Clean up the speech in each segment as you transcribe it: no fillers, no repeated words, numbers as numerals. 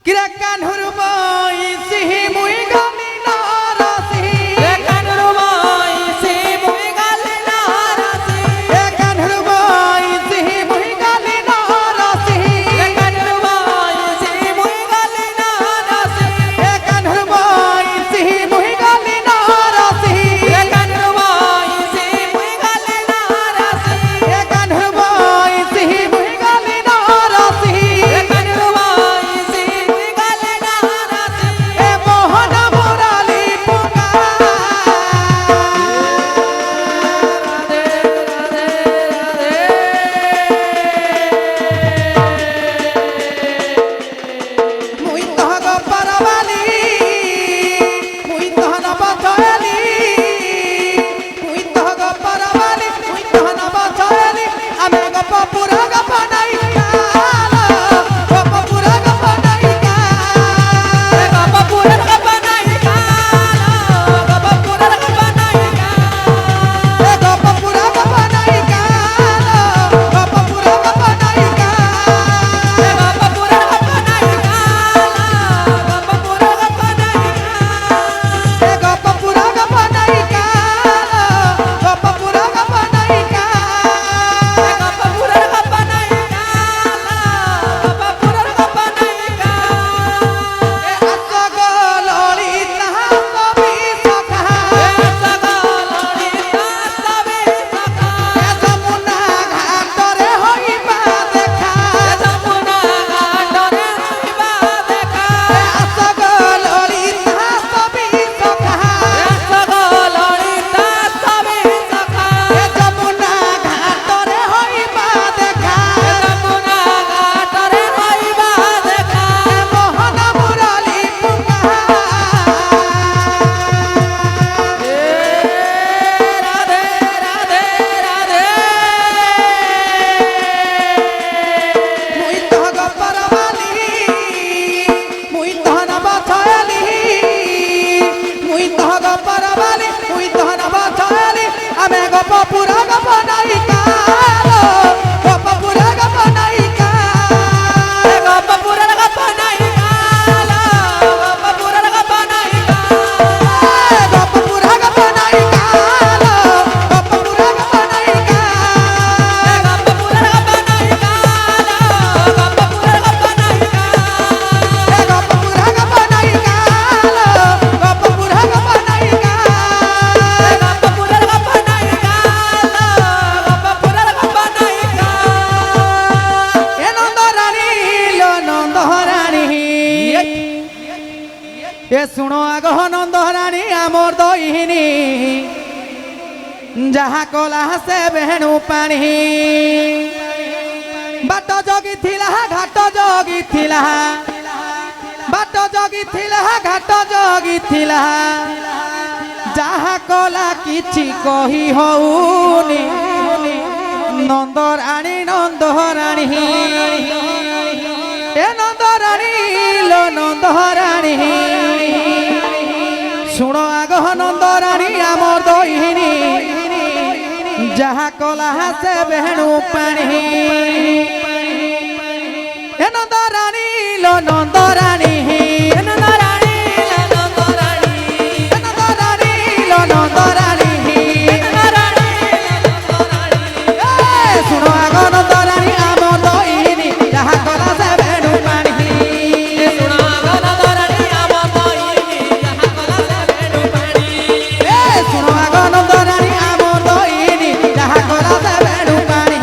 Kirakan hurmai sihi mui gali narasi. Kirakan hurmai sihi mui gali narasi. Kirakan hurmai sihi mui gali narasi. Kirakan hurmai sihi mui gali narasi. Kirakan hurmai sihi mui gali narasi. Kirakan hurmai sihi mui gali narasi. Kirakan hurmai sihi mui gali narasi. Kirakan hurmai sihi mui gali narasi. E mohana murali puka. Mui tohago paravali, mui tohana bachayali, mui tohago paravali, mui tohana bachayali, ame gopa pura gopa naika, gopa pura gopa naika, Gapa pura gapa naika. Gapa pura gapa naika. gopa pura gopa naika, gopa pura gopa naika, Gapa pura gapa naika. Gapa pura gapa naika. gopa pura gopa naika, gopa pura gopa naika. Gapa pura gapa naika. Gapa pura gapa naika. Pura gapa naika, gopa pura gapa naika. Gapa pura gapa naika. Gapa pura gapa naika. Gopa pura gapa naika, gopa pura gapa naika. Gapa pura gapa naika. Gapa pura gapa naika. Gopa pura gapa naika, gopa pura gapa naika. Gapa pura gapa naika. Gapa pura gapa naika. E nondorani lo nondorani. E শুনো আগহ নন্দরানী আমর দইনি যাহা কলা সে বেহণু পানি but জগি থিলা ঘাট জগি থিলা but জগি থিলা ঘাট জগি থিলা যাহা কলা কিছু কহি হউনি নন্দরানী নন্দরানী এ নন্দরানী লো নন্দরানী শুনো আগহ নন্দরানী আমর দইনি যাহা কলা সে বেহণু পানি এ নন্দরানী লো নন্দরানী এ নন্দরানী লো নন্দরানী শুনো আগহ নন্দরানী আমর দইনি যাহা কলা সে বেহণু পানি শুনো আগহ নন্দরানী আমর দইনি যাহা কলা সে বেহণু পানি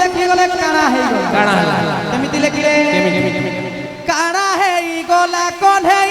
ଲେଖିଗଲେ କାଣା ହେଇଗଲା କାଣା ହେଲା କେମିତି ଲେଖିଲେ କେମିତି କାଣା ହେଇଗଲା କଣ୍ଢେଇ